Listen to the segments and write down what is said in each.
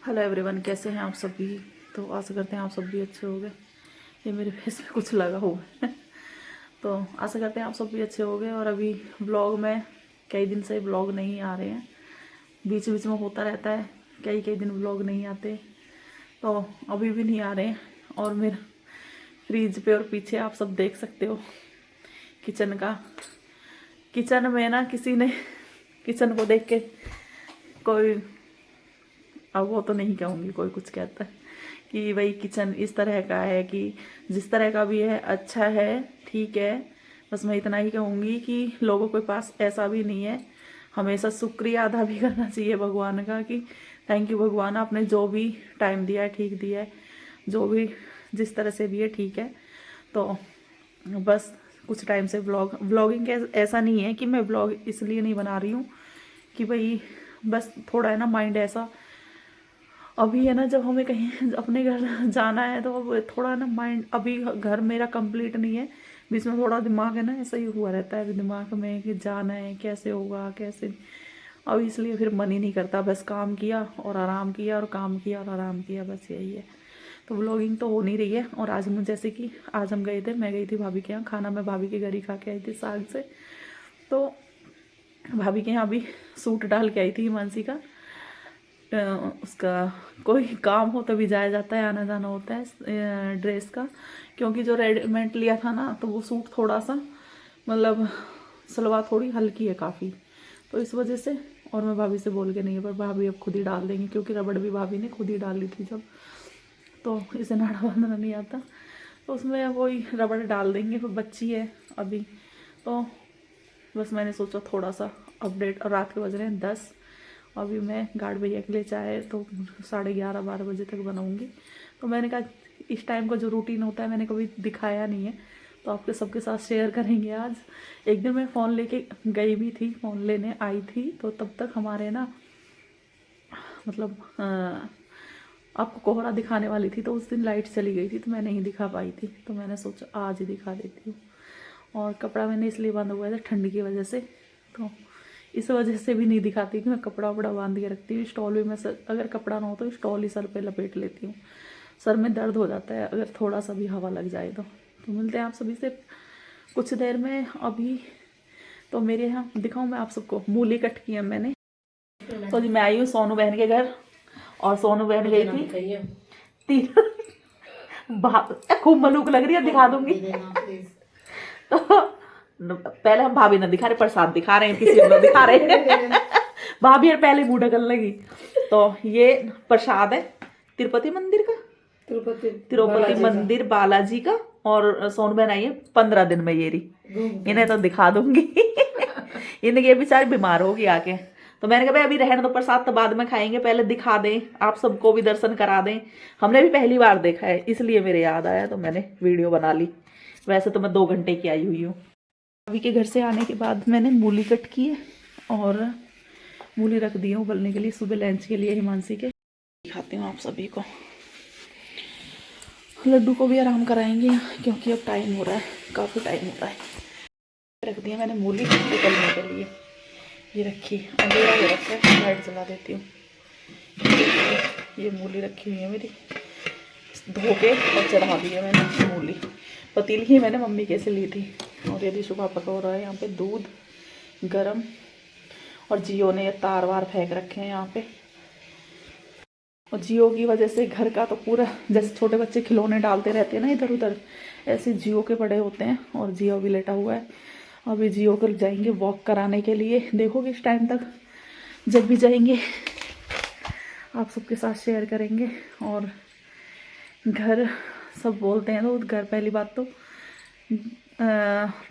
Hello everyone, कैसे हैं आप सभी। तो आशा करते हैं आप सब भी अच्छे होंगे। ये मेरे फेस पे कुछ लगा हुआ है तो आशा करते हैं आप सब भी अच्छे होंगे। और अभी व्लॉग में कई दिन से व्लॉग नहीं आ रहे हैं, बीच बीच में होता रहता है, कई कई दिन व्लॉग नहीं आते, तो अभी भी नहीं आ रहे हैं। और मेरे फ्रिज पे और पीछे आप सब देख सकते हो किचन में ना किसी ने किचन को देख के कोई, अब वो तो नहीं कहूँगी, कोई कुछ कहता है कि भाई किचन इस तरह का है कि जिस तरह का भी है अच्छा है, ठीक है। बस मैं इतना ही कहूँगी कि लोगों के पास ऐसा भी नहीं है। हमेशा शुक्रिया अदा भी करना चाहिए भगवान का कि थैंक यू भगवान, आपने जो भी टाइम दिया है ठीक दिया है, जो भी जिस तरह से भी है ठीक है। तो बस कुछ टाइम से व्लॉगिंग ऐसा नहीं है कि मैं व्लॉग इसलिए नहीं बना रही हूँ कि भाई बस थोड़ा है ना माइंड ऐसा अभी है ना, जब हमें कहीं अपने घर जाना है तो अब थोड़ा ना माइंड, अभी घर मेरा कंप्लीट नहीं है, बीच में थोड़ा दिमाग है ना ऐसा ही हुआ रहता है अभी दिमाग में कि जाना है, कैसे होगा कैसे। अब इसलिए फिर मन ही नहीं करता, बस काम किया और आराम किया और काम किया और आराम किया, बस यही है। तो व्लॉगिंग तो हो नहीं रही है। और आज हम जैसे कि आज हम गए थे, मैं गई थी भाभी के यहाँ खाना, मैं भाभी के घर ही खा के आई थी साग से। तो भाभी के यहाँ अभी सूट डाल के आई थी हिमांशी का, उसका कोई काम हो तभी जाया जाता है, आना जाना होता है ड्रेस का। क्योंकि जो रेडीमेड लिया था ना तो वो सूट थोड़ा सा मतलब सलवार थोड़ी हल्की है काफ़ी, तो इस वजह से। और मैं भाभी से बोल के नहीं है, पर भाभी अब खुद ही डाल देंगी क्योंकि रबड़ भी भाभी ने खुद ही डाली थी जब, तो इसे नाड़ा बांधना नहीं आता, तो उसमें वही रबड़ डाल देंगे। फिर बच्ची है अभी, तो बस मैंने सोचा थोड़ा सा अपडेट। और रात के बज रहे हैं 10, अभी मैं गार्ड भैया के लिए चाय तो 11:30-12 बजे तक बनाऊंगी। तो मैंने कहा इस टाइम का जो रूटीन होता है मैंने कभी दिखाया नहीं है, तो आपके सबके साथ शेयर करेंगे आज। एक दिन मैं फ़ोन लेके गई भी थी, फ़ोन लेने आई थी, तो तब तक हमारे ना मतलब आपको कोहरा दिखाने वाली थी, तो उस दिन लाइट चली गई थी तो मैं नहीं दिखा पाई थी, तो मैंने सोचा आज ही दिखा देती हूँ। और कपड़ा मैंने इसलिए बांधा हुआ था ठंड की वजह से, तो इस वजह से भी नहीं दिखाती कि मैं कपड़ा वपड़ा बांध के रखती हूँ। स्टॉल भी मैं अगर कपड़ा ना हो तो स्टॉल ही सर पे लपेट लेती हूँ, सर में दर्द हो जाता है अगर थोड़ा सा भी हवा लग जाए तो मिलते हैं आप सभी से कुछ देर में। अभी तो मेरे यहाँ दिखाऊँ मैं आप सबको, मूली कट की है मैंने। तो जी मैं आई हूँ सोनू बहन के घर, और सोनू बहन गई थी तीन खूब मलूक लग रही है, दिखा दूंगी तो पहले हम भाभी ने दिखा रहे, प्रसाद दिखा रहे हैं, किसी को दिखा रहे हैं भाभी यार पहले मुंह ढकन लगी। तो ये प्रसाद है तिरुपति मंदिर का, तिरुपति मंदिर बालाजी का। और सोनू बहन आई है 15 दिन में, ये रही, इन्हें तो दिखा दूंगी इन्हें, ये बेचारी बीमार होगी आके, तो मैंने कहा भाई अभी रहने दो, प्रसाद तो बाद में खाएंगे, पहले दिखा दें, आप सबको भी दर्शन करा दें। हमने भी पहली बार देखा है इसलिए मेरे याद आया, तो मैंने वीडियो बना ली। वैसे तो मैं 2 घंटे की आई हुई हूँ। अभी के घर से आने के बाद मैंने मूली कट की है और मूली रख दी है उबलने के लिए, सुबह लंच के लिए हिमांशी के। दिखाती हूँ आप सभी को, लड्डू को भी आराम कराएंगे क्योंकि अब टाइम हो रहा है, काफ़ी टाइम हो रहा है। रख दिया मैंने मूली उबलने के लिए, ये रखी, अंधेरा हो रखा है, लाइट जला देती हूँ। ये मूली रखी हुई है मेरी, धो के और चढ़ा दी है मैंने मूली। पतीली ही मैंने मम्मी कैसे ली थी। और यदि सुबह पका हो रहा है यहाँ पे दूध गरम, और जियो ने ये तार वार फेंक रखे हैं यहाँ पे, और जियो की वजह से घर का तो पूरा, जैसे छोटे बच्चे खिलौने डालते रहते हैं ना इधर उधर, ऐसे जियो के पड़े होते हैं। और जियो भी लेटा हुआ है, अभी जियो को जाएंगे वॉक कराने के लिए, देखोगे इस टाइम तक जब भी जाएंगे आप सबके साथ शेयर करेंगे। और घर सब बोलते हैं तो घर, पहली बात तो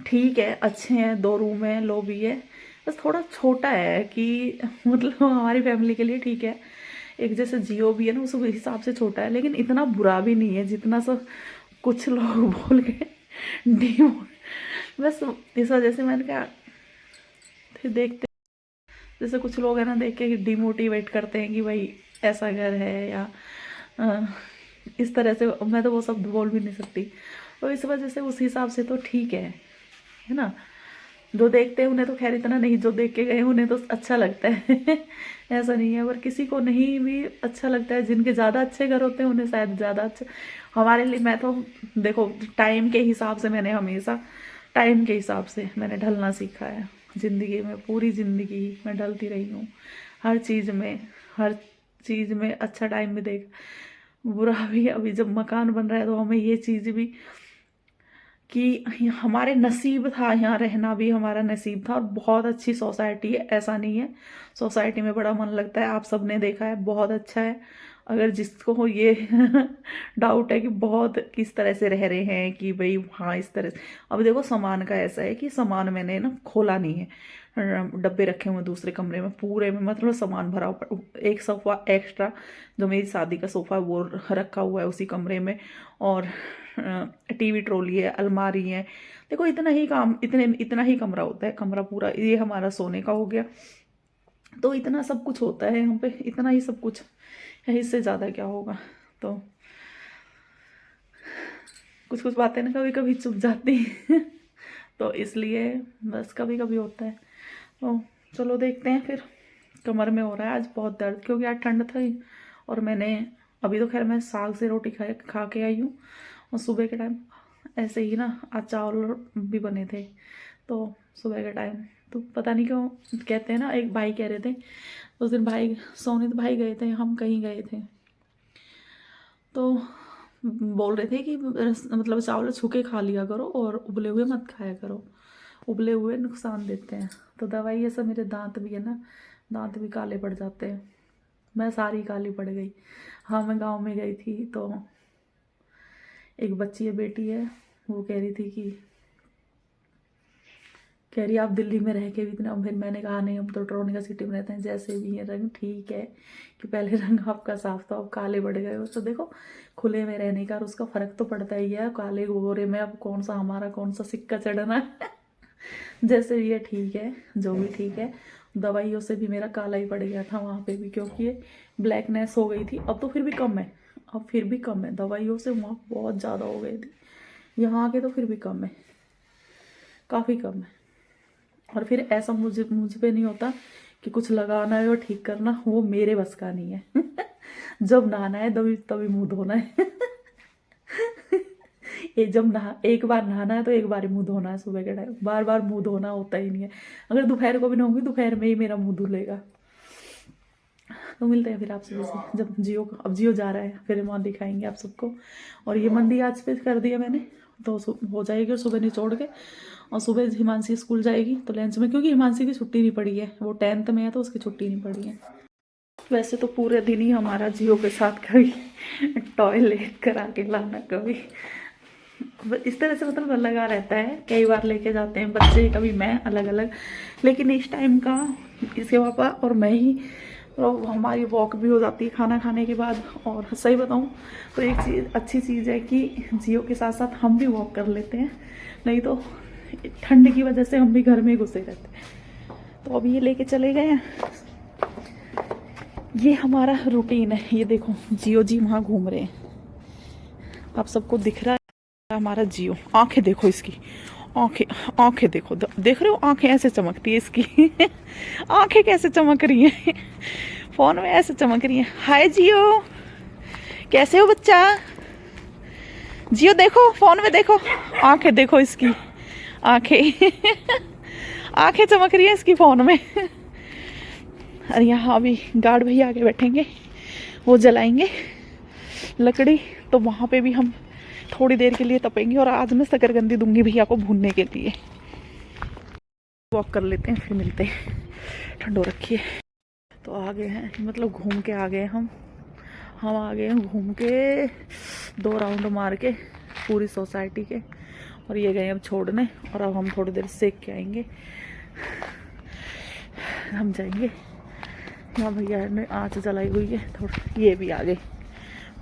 ठीक है, अच्छे हैं, 2 रूम है, लॉबी है, बस थोड़ा छोटा है कि मतलब हमारी फैमिली के लिए ठीक है। एक जैसे जियो भी है ना, उस हिसाब से छोटा है, लेकिन इतना बुरा भी नहीं है जितना सब कुछ लोग बोल के डी, बस इस वजह से मैंने कहा फिर देखते, जैसे कुछ लोग है ना देख के डिमोटिवेट करते हैं कि भाई ऐसा घर है या इस तरह से, मैं तो वो सब बोल भी नहीं सकती, और इस वजह से उस हिसाब से तो ठीक है ना। जो देखते हैं उन्हें तो खैर इतना नहीं, जो देख के गए उन्हें तो अच्छा लगता है ऐसा नहीं है, पर किसी को नहीं भी अच्छा लगता है। जिनके ज़्यादा अच्छे घर होते हैं उन्हें शायद ज़्यादा अच्छा। हमारे लिए मैं तो देखो टाइम के हिसाब से, मैंने हमेशा टाइम के हिसाब से मैंने ढलना सीखा है ज़िंदगी में। पूरी ज़िंदगी मैं ढलती रही हूँ हर चीज़ में, हर चीज़ में अच्छा टाइम भी देख, बुरा भी। अभी जब मकान बन रहा है तो हमें ये चीज़ भी कि हमारे नसीब था, यहाँ रहना भी हमारा नसीब था। और बहुत अच्छी सोसाइटी है, ऐसा नहीं है, सोसाइटी में बड़ा मन लगता है, आप सबने देखा है, बहुत अच्छा है। अगर जिसको ये डाउट है कि बहुत किस तरह से रह रहे हैं कि भाई हाँ इस तरह से, अब देखो सामान का ऐसा है कि सामान मैंने ना खोला नहीं है, डब्बे रखे हुए दूसरे कमरे में, पूरे में मतलब सामान भरा हुआ। एक सोफ़ा एक्स्ट्रा जो मेरी शादी का सोफ़ा है वो रखा हुआ है उसी कमरे में, और टीवी ट्रॉली है, अलमारी है। देखो इतना ही काम, इतना ही कमरा होता है, कमरा पूरा ये हमारा सोने का हो गया। तो इतना सब कुछ होता है यहाँ पे, इतना ही सब कुछ है, इससे ज़्यादा क्या होगा। तो कुछ कुछ बातें ना कभी कभी चुप जाती हैं तो इसलिए बस कभी कभी होता है। तो चलो देखते हैं फिर। कमर में हो रहा है आज बहुत दर्द, क्योंकि आज ठंड थी। और मैंने अभी तो खैर मैं साग से रोटी खा के आई हूँ, और सुबह के टाइम ऐसे ही ना आज चावल भी बने थे। तो सुबह के टाइम तो पता नहीं क्यों कहते हैं ना, एक भाई कह रहे थे उस दिन, भाई सोनित भाई गए थे, हम कहीं गए थे, तो बोल रहे थे कि मतलब चावल छुके खा लिया करो और उबले हुए मत खाया करो, उबले हुए नुकसान देते हैं। तो दवाई ऐसा, मेरे दांत भी है ना, दांत भी काले पड़ जाते हैं, मैं सारी काली पड़ गई। हाँ मैं गांव में गई थी तो एक बच्ची है, बेटी है, वो कह रही थी कि कह रही आप दिल्ली में रह के भी इतना, फिर मैंने कहा नहीं हम तो ट्रोनिका सिटी में रहते हैं, जैसे भी है रंग ठीक है कि पहले रंग आपका साफ था, अब काले बढ़ गए हो। तो देखो खुले में रहने का और उसका फ़र्क तो पड़ता ही है, काले गोरे में अब कौन सा हमारा कौन सा सिक्का चढ़ना है जैसे भी है ठीक है, जो भी ठीक है। दवाइयों से भी मेरा काला ही पड़ गया था वहाँ पे भी, क्योंकि ये ब्लैकनेस हो गई थी। अब तो फिर भी कम है, अब फिर भी कम है, दवाइयों से वहाँ बहुत ज़्यादा हो गई थी, यहाँ आके तो फिर भी कम है, काफ़ी कम है। और फिर ऐसा मुझ पे नहीं होता कि कुछ लगाना है और ठीक करना, वो मेरे बस का नहीं है जब नहाना है तभी तभी मुंह धोना है ये जब नहा, एक बार नहाना है तो एक बार ही मुंह धोना है सुबह के टाइम, बार बार मुंह धोना होता ही नहीं है। अगर दोपहर को भी नहाऊंगी दोपहर में ही मेरा मुंह धुलेगा। तो मिलते हैं फिर आपसे जैसे जब जियो, अब जियो जा रहा है फिर वहाँ दिखाएंगे आप सबको। और ये मंदी आज पे कर दिया मैंने, तो हो जाएगी। और सुबह निचोड़ के, और सुबह हिमांशी स्कूल जाएगी तो लंच में, क्योंकि हिमांशी की छुट्टी नहीं पड़ी है, वो 10th में है तो उसकी छुट्टी नहीं पड़ी है। वैसे तो पूरे दिन ही हमारा जियो के साथ कभी टॉयलेट करा के लाना, कभी इस तरह से मतलब लगा रहता है। कई बार लेके जाते हैं बच्चे, कभी मैं, अलग अलग। लेकिन इस टाइम का इसके पापा और मैं ही, और हमारी वॉक भी हो जाती है खाना खाने के बाद। और सही बताऊं तो एक चीज़ अच्छी चीज़ है कि जियो के साथ साथ हम भी वॉक कर लेते हैं, नहीं तो ठंड की वजह से हम भी घर में घुसे रहते हैं। तो अभी ये लेके चले गए हैं, ये हमारा रूटीन है। ये देखो जियो जी वहाँ घूम रहे हैं, आप सबको दिख रहा है हमारा जियो। आंखें देखो इसकी, आंखें देखो, देख रहे हो आंखें ऐसे चमकती है इसकी आंखें कैसे चमक रही हैं फोन में ऐसे चमक रही हैं। हाय जियो, कैसे हो बच्चा? जियो देखो फोन में, देखो आंखें देखो इसकी, आंखें आंखें चमक रही है इसकी फोन में और यहाँ अभी गार्ड भैया आगे बैठेंगे, वो जलाएंगे लकड़ी, तो वहाँ पे भी हम थोड़ी देर के लिए तपेंगे। और आज मैं शकरकंदी दूंगी भैया को भूनने के लिए। वॉक कर लेते हैं फिर मिलते हैं, ठंड हो रखी है। तो आ गए हैं, मतलब घूम के आ गए हम आ गए हैं घूम के 2 राउंड मार के पूरी सोसाइटी के। और ये गए अब छोड़ने, और अब हम थोड़ी देर सेक के आएंगे, हम जाएंगे। यहाँ भैया ने आँच जलाई हुई है थोड़ी, ये भी आ गए,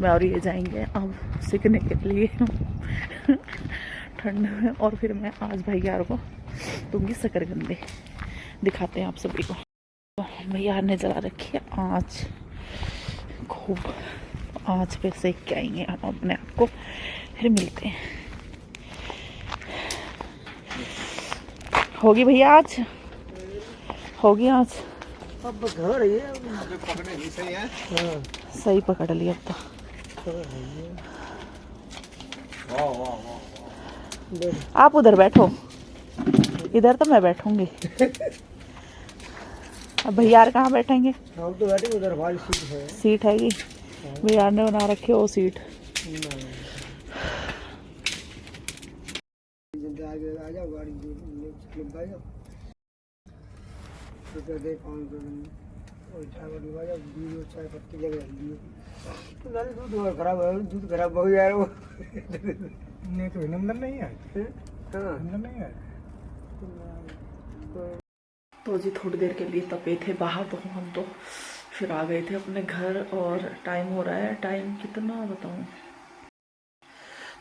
मैं और ये जाएंगे अब सीखने के लिए ठंड में। और फिर मैं आज भैया को दूंगी शकरकंदी, दिखाते हैं आप सभी को। तो भैया ने जला रखी है आँच, खूब आँच पे सेक के आएंगे हम अपने आप को, फिर मिलते हैं। होगी भैया आज, होगी आज। अब घर है पकड़ने ही सही है। हाँ सही पकड़ लिया अब तो। वाह वाह वाह। आप उधर बैठो, इधर तो मैं बैठूंगी। अब भैया कहाँ बैठेंगे? हम तो बैठे उधर वाली सीट है। सीट हैगी भैया ने बना रखी है वो सीट। आगे आ जाओ, गाड़ी आ जाओ, रुपये दे 500 और ड्राइवर लगा जाओ, वीडियो चाय पत्ती लगे दिए तो गाड़ी दूध खराब हो गया यार। वो नहीं तो नंबर नहीं है। हाँ नंबर नहीं है। तो जी थोड़ी देर के लिए तपे थे बाहर, तो हम तो फिर आ गए थे अपने घर। और टाइम हो रहा है, टाइम कितना बताऊँ।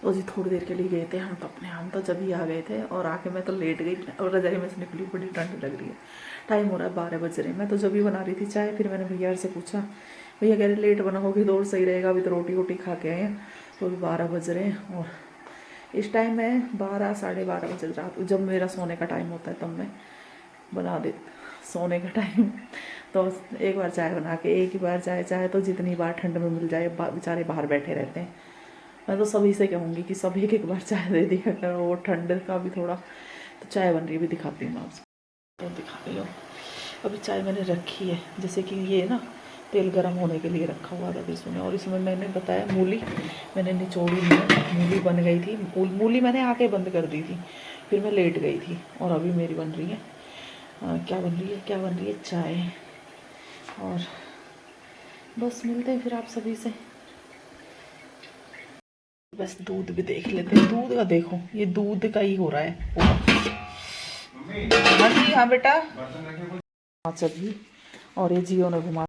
तो जी थोड़ी देर के लिए गए थे हम तो जब ही आ गए थे। और आके मैं तो लेट गई और रजाई में से निकली, बड़ी ठंड लग रही है। टाइम हो रहा है 12 बज रहे हैं। मैं तो जब भी बना रही थी चाय, फिर मैंने भैया से पूछा, भैया कह रहे लेट बनाओगे तो और सही रहेगा, अभी तो रोटी वोटी खा के आए हैं। तो अभी 12 बज रहे हैं और इस टाइम मैं 12 साढ़े 12 बजे रात, जब मेरा सोने का टाइम होता है तब मैं बना दे सोने का टाइम। तो एक बार चाय बना के, एक ही बार चाय तो जितनी बार ठंड में मिल जाए, बेचारे बाहर बैठे रहते हैं। मैं तो सभी से कहूँगी कि सब एक बार चाय दे दिया करो, वो ठंड का भी थोड़ा। तो चाय बन रही भी दिखाती हूँ मैं आपको, तो दिखा रही हूँ। अभी चाय मैंने रखी है, जैसे कि ये ना तेल गर्म होने के लिए रखा हुआ था इसमें। और इसमें मैंने बताया मूली मैंने निचोड़ी नहीं, मूली बन गई थी। मूली मैंने आके बंद कर दी थी, फिर मैं लेट गई थी। और अभी मेरी बन रही है क्या बन रही है चाय। और बस मिलते हैं फिर आप सभी से। बस दूध भी देख लेते हैं। दूध का देखो, ये दूध का ही हो रहा है हाँ जी हाँ बेटा। हाँ चलिए। और ये जियो ने घुमा